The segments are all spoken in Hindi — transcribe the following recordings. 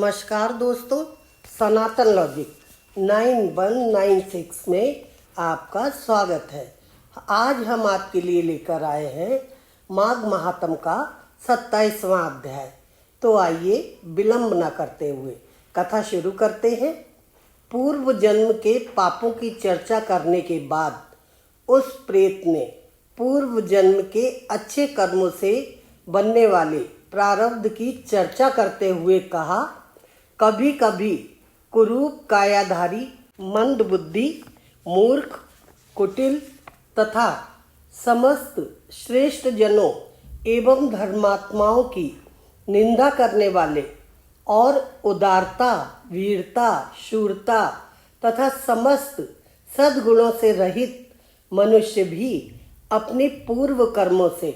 नमस्कार दोस्तों, सनातन लॉजिक 9196 में आपका स्वागत है। आज हम आपके लिए लेकर आए हैं माघ महात्म का 27वां अध्याय। तो आइए विलंब न करते हुए कथा शुरू करते हैं। पूर्व जन्म के पापों की चर्चा करने के बाद उस प्रेत ने पूर्व जन्म के अच्छे कर्मों से बनने वाले प्रारब्ध की चर्चा करते हुए कहा, कभी कभी कुरूप कायाधारी, मंद बुद्धि, मूर्ख, कुटिल तथा समस्त श्रेष्ठ जनों एवं धर्मात्माओं की निंदा करने वाले और उदारता, वीरता, शूरता तथा समस्त सद्गुणों से रहित मनुष्य भी अपने पूर्व कर्मों से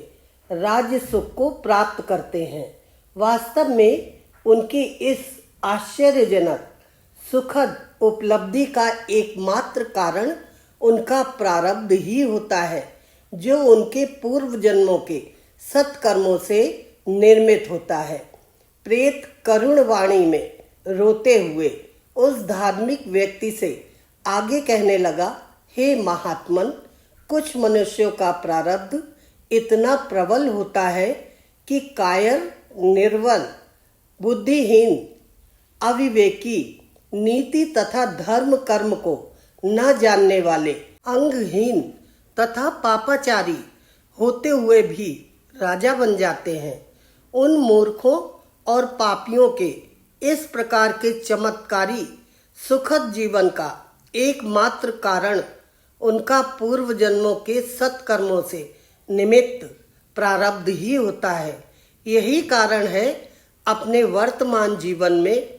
राज्य सुख को प्राप्त करते हैं। वास्तव में उनकी इस आश्चर्यजनक सुखद उपलब्धि का एकमात्र कारण उनका प्रारब्ध ही होता है, जो उनके पूर्व जन्मों के सत्कर्मों से निर्मित होता है। प्रेत करुण वाणी में रोते हुए उस धार्मिक व्यक्ति से आगे कहने लगा, हे महात्मन, कुछ मनुष्यों का प्रारब्ध इतना प्रबल होता है कि कायर, निर्बल, बुद्धिहीन, अविवेकी, नीति तथा धर्म कर्म को न जानने वाले, अंगहीन तथा पापाचारी होते हुए भी राजा बन जाते हैं। उन मूर्खों और पापियों के इस प्रकार के चमत्कारी सुखद जीवन का एकमात्र कारण उनका पूर्व जन्मों के सत्कर्मों से निमित्त प्रारब्ध ही होता है। यही कारण है अपने वर्तमान जीवन में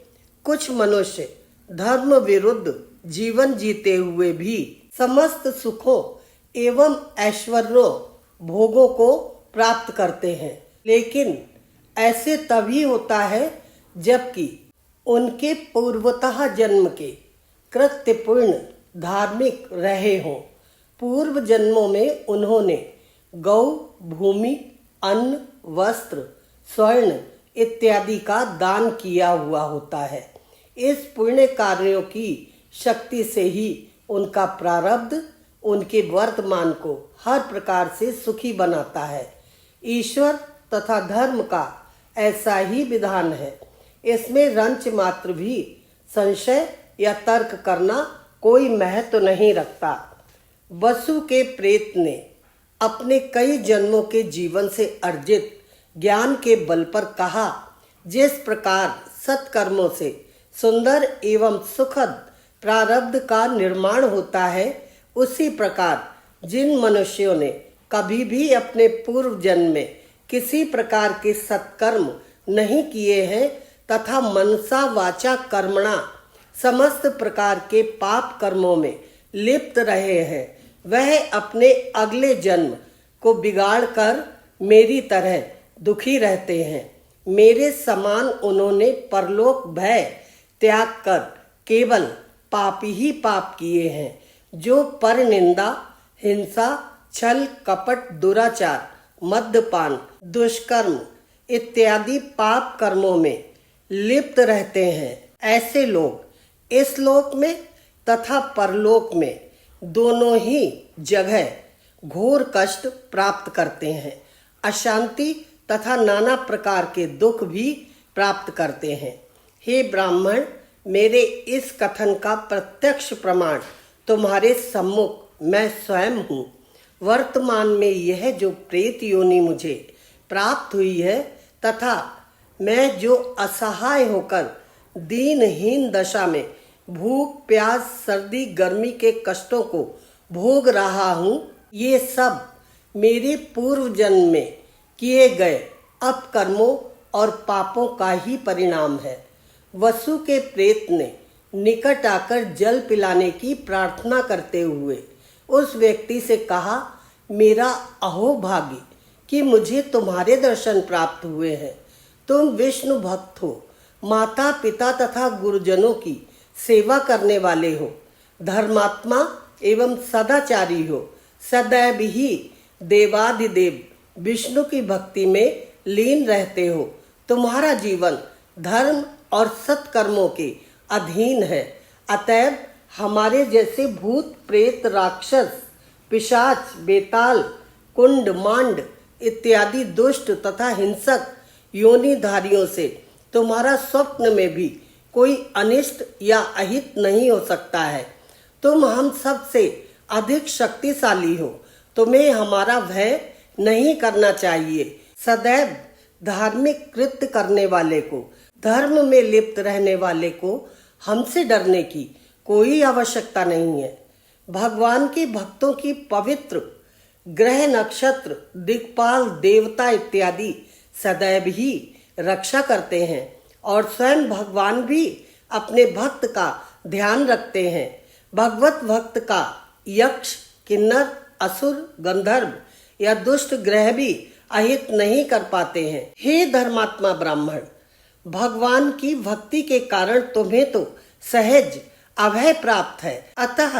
कुछ मनुष्य धर्म विरुद्ध जीवन जीते हुए भी समस्त सुखों एवं ऐश्वर्यों भोगों को प्राप्त करते हैं, लेकिन ऐसे तभी होता है जबकि उनके पूर्वतः जन्म के कृत्य पूर्ण धार्मिक रहे हों। पूर्व जन्मों में उन्होंने गौ, भूमि, अन्न, वस्त्र, स्वर्ण इत्यादि का दान किया हुआ होता है। इस पुण्य कार्यों की शक्ति से ही उनका प्रारब्ध उनके वर्तमान को हर प्रकार से सुखी बनाता है। ईश्वर तथा धर्म का ऐसा ही विधान है। इसमें रंच मात्र भी संशय या तर्क करना कोई महत्व नहीं रखता। वसु के प्रेत ने अपने कई जन्मों के जीवन से अर्जित ज्ञान के बल पर कहा, जिस प्रकार सत्कर्मों से सुंदर एवं सुखद प्रारब्ध का निर्माण होता है, उसी प्रकार जिन मनुष्यों ने कभी भी अपने पूर्व जन्म में किसी प्रकार के सत्कर्म नहीं किए हैं तथा मनसा वाचा कर्मणा समस्त प्रकार के पाप कर्मों में लिप्त रहे हैं, वह अपने अगले जन्म को बिगाड़ कर मेरी तरह दुखी रहते हैं। मेरे समान उन्होंने परलोक भय त्याग कर केवल पाप ही पाप किए हैं, जो पर निंदा, हिंसा, छल, कपट, दुराचार, मद्यपान, दुष्कर्म इत्यादि पाप कर्मों में लिप्त रहते हैं। ऐसे लोग इस लोक में तथा परलोक में दोनों ही जगह घोर कष्ट प्राप्त करते हैं, अशांति तथा नाना प्रकार के दुख भी प्राप्त करते हैं। हे ब्राह्मण, मेरे इस कथन का प्रत्यक्ष प्रमाण तुम्हारे सम्मुख मैं स्वयं हूँ। वर्तमान में यह जो प्रेत योनि मुझे प्राप्त हुई है तथा मैं जो असहाय होकर दीनहीन दशा में भूख, प्यास, सर्दी, गर्मी के कष्टों को भोग रहा हूँ, ये सब मेरे पूर्व जन्म में किए गए अपकर्मों और पापों का ही परिणाम है। वसु के प्रेत ने निकट आकर जल पिलाने की प्रार्थना करते हुए उस व्यक्ति से कहा, मेरा अहोभाग्य कि मुझे तुम्हारे दर्शन प्राप्त हुए हैं। तुम विष्णु भक्त हो, माता पिता तथा गुरुजनों की सेवा करने वाले हो, धर्मात्मा एवं सदाचारी हो, सदैव ही देवाधिदेव विष्णु की भक्ति में लीन रहते हो। तुम्हारा जीवन धर्म और सत्कर्मों के अधीन है। अतएव हमारे जैसे भूत प्रेत राक्षस पिशाच बेताल कुंड मांड इत्यादि दुष्ट तथा हिंसक योनिधारियों से तुम्हारा स्वप्न में भी कोई अनिष्ट या अहित नहीं हो सकता है। तुम हम सब से अधिक शक्तिशाली हो, तुम्हें हमारा भय नहीं करना चाहिए। सदैव धार्मिक कृत्य करने वाले को, धर्म में लिप्त रहने वाले को हमसे डरने की कोई आवश्यकता नहीं है। भगवान के भक्तों की पवित्र ग्रह नक्षत्र दिक्पाल देवता इत्यादि सदैव ही रक्षा करते हैं और स्वयं भगवान भी अपने भक्त का ध्यान रखते हैं। भगवत भक्त का यक्ष किन्नर असुर गंधर्व या दुष्ट ग्रह भी अहित नहीं कर पाते हैं। हे धर्मात्मा ब्राह्मण, भगवान की भक्ति के कारण तुम्हें तो सहज अभय प्राप्त है। अतः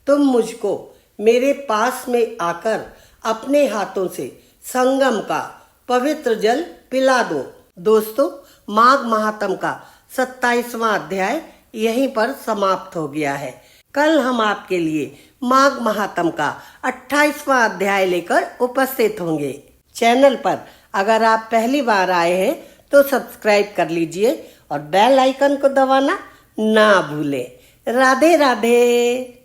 तुम मुझको मेरे पास में आकर अपने हाथों से संगम का पवित्र जल पिला दो। दोस्तों, माघ महात्म का 27वां अध्याय यहीं पर समाप्त हो गया है। कल हम आपके लिए माघ महात्म का 28वां अध्याय लेकर उपस्थित होंगे। चैनल पर अगर आप पहली बार आए हैं तो सब्सक्राइब कर लीजिए और बेल आइकन को दबाना ना भूलें। राधे राधे।